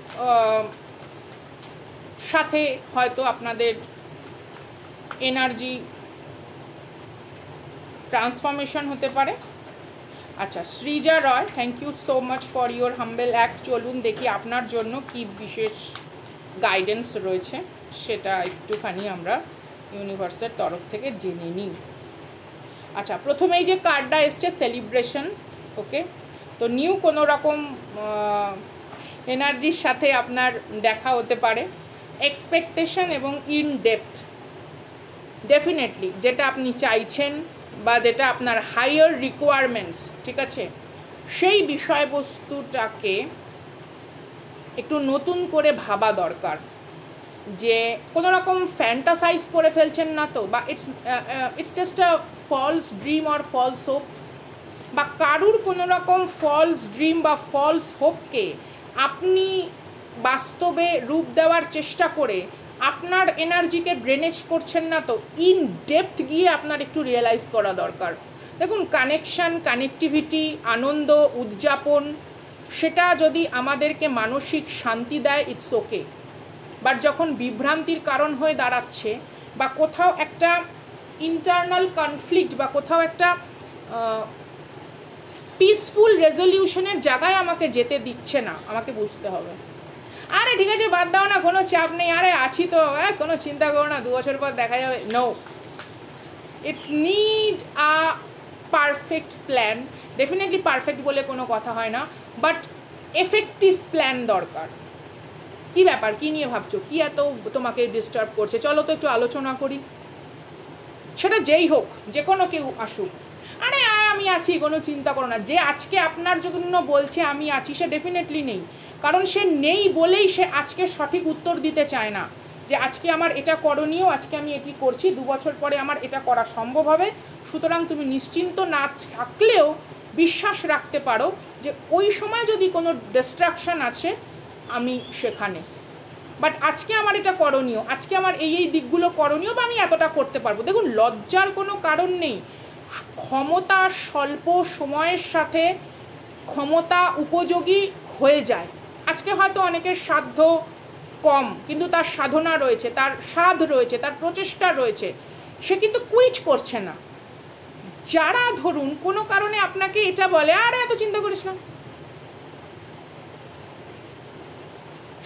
S1: সাথে হয়তো আপনাদের এনার্জি ট্রান্সফরমেশন হতে পারে। আচ্ছা, Srija Roy, thank you so much for your humble act. চলুন দেখি আপনার জন্য কি বিশেষ গাইডেন্স রয়েছে, সেটা একটুখানি আমরা ইউনিভার্সের তরফ থেকে জেনে নিই। আচ্ছা, প্রথমেই যে কার্ডটা এসছে সেলিব্রেশন, ওকে। তো নিউ কোনো রকম এনার্জির সাথে আপনার দেখা হতে পারে, এক্সপেকটেশন এবং ইন ডেপথ, ডেফিনেটলি যেটা আপনি চাইছেন বা যেটা আপনার হায়ার রিকোয়ারমেন্টস, ঠিক আছে, সেই বিষয়বস্তুটাকে একটু নতুন করে ভাবা দরকার। যে কোনো রকম ফ্যান্টাসাইজ করে ফেলছেন না তো, বা it's just a false dream or false hope, বা কারুর কোনো রকম ফলস ড্রিম বা ফলস হোপকে আপনি বাস্তবে রূপ দেওয়ার চেষ্টা করে আপনার এনার্জিকে ড্রেনেজ করছেন না তো। ইন ডেপথ গিয়ে আপনার একটু রিয়েলাইজ করা দরকার। দেখুন, কানেকশান, কানেকটিভিটি, আনন্দ, উদযাপন, সেটা যদি আমাদেরকে মানসিক শান্তি দেয়, ইটস ওকে। বাট যখন বিভ্রান্তির কারণ হয়ে দাঁড়াচ্ছে, বা কোথাও একটা ইন্টারনাল কনফ্লিক্ট, বা কোথাও একটা পিসফুল রেজলিউশনের জায়গায় আমাকে যেতে দিচ্ছে না, আমাকে বুঝতে হবে, আরে ঠিক আছে বাদ দাও না, কোনো চাপ নেই, আরে আছি তো, কোনো চিন্তা করো না, 2 বছর পর দেখা যাবে। No, it's need a perfect plan. Definitely perfect বলে কোনো কথা হয় না, বাট এফেক্টিভ প্ল্যান দরকার। কি ব্যাপার, কি নিয়ে ভাবছো, কি এত তোমাকে ডিস্টার্ব করছে, চলো তো একটু আলোচনা করি। সেটা যেই হোক, যে কোনো কেউ আসুক, আরে আমি আছি, কোনো চিন্তা করো না। যে আজকে আপনার জন্য বলছে আমি আছি, সে ডেফিনেটলি নেই, কারণ সে নেই বলেই সে আজকে সঠিক উত্তর দিতে চায় না যে আজকে আমার এটা করণীয়, আজকে আমি এটি করছি, 2 বছর পরে আমার এটা করা সম্ভব হবে। সুতরাং তুমি নিশ্চিন্ত না থাকলেও বিশ্বাস রাখতে পারো যে ওই সময় যদি কোনো ডিস্ট্রাকশান আছে, আমি সেখানে। বাট আজকে আমার এটা করণীয়, আজকে আমার এই দিকগুলো করণীয়, বা আমি এতটা করতে পারবো। দেখুন, লজ্জার কোনো কারণ নেই। ক্ষমতা স্বল্প সময়ের সাথে ক্ষমতা উপযোগী হয়ে যায়। আজকে হয়তো অনেকের সাধ্য কম, কিন্তু তার সাধনা রয়েছে, তার সাধ রয়েছে, তার প্রচেষ্টা রয়েছে, সে কিন্তু কুইট করছে না। যারা ধরুন কোনো কারণে আপনাকে এটা বলে, আরে এত চিন্তা করিস না,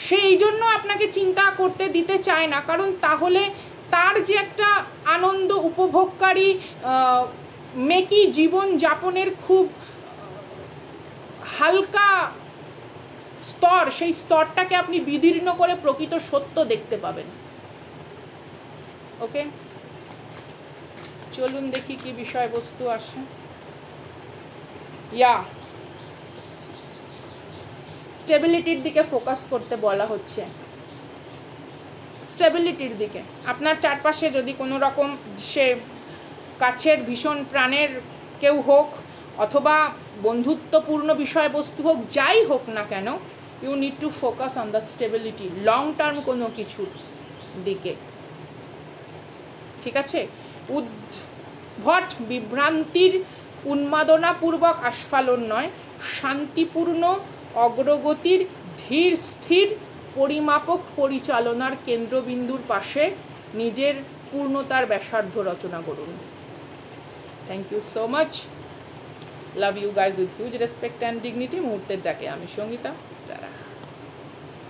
S1: সেই জন্য আপনাকে চিন্তা করতে দিতে চায় না, কারণ তাহলে তার যে একটা আনন্দ উপভোগকারী মেকি জীবন যাপনের খুব হালকা স্তর, সেই স্তরটাকে আপনি বিদীর্ণ করে প্রকৃত সত্য দেখতে পাবেন। ওকে, চলুন দেখি কি বিষয়বস্তু আসে। স্টেবিলিটির দিকে ফোকাস করতে বলা হচ্ছে, স্টেবিলিটির দিকে। আপনার চারপাশে যদি কোনো রকম সে কাছের ভীষণ প্রাণের কেউ হোক, অথবা বন্ধুত্বপূর্ণ বিষয়বস্তু হোক, যাই হোক না কেন, you need to focus on the stability, long term কোনো কিছুর দিকে, ঠিক আছে। উদ্ভট বিভ্রান্তির উন্মাদনাপূর্বক আস্ফালন নয়, শান্তিপূর্ণ অগ্রগতির ধীর স্থির পরিমাপক পরিচালনার কেন্দ্রবিন্দুর পাশে নিজের পূর্ণতার ব্যাসার্ধ রচনা করুন। Thank you so much, love you guys with huge respect and dignity. মুহূর্তের ডাকে আমি সঙ্গীতা।